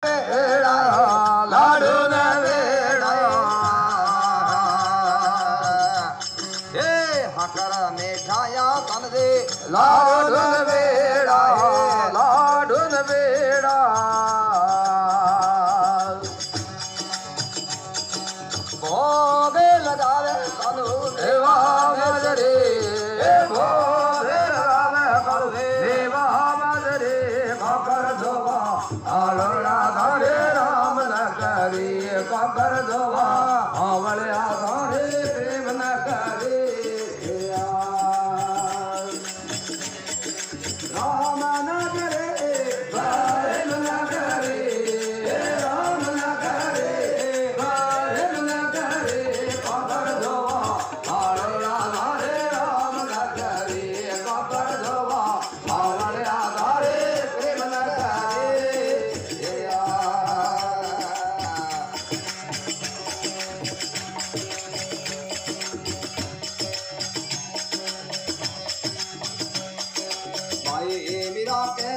वेड़ा लाडू न वेड़ा हे हकर मिठाया तन दे लाडू न वेड़ा लाडू न वेड़ा भोग लगावे तनु देवा मजरे भोग लगावे तनु देवा मजरे मकर धोवा आलोड़ा धारे राम न करी मकर धोवा आवड़िया धारे प्रेम न करे राम न करे प्रेम न करे राम न करे प्रेम न करे मकर धोवा आलोड़ा धारे राम न करी मकर धोवा आवड़िया धारे प्रेम न भाई मेरा के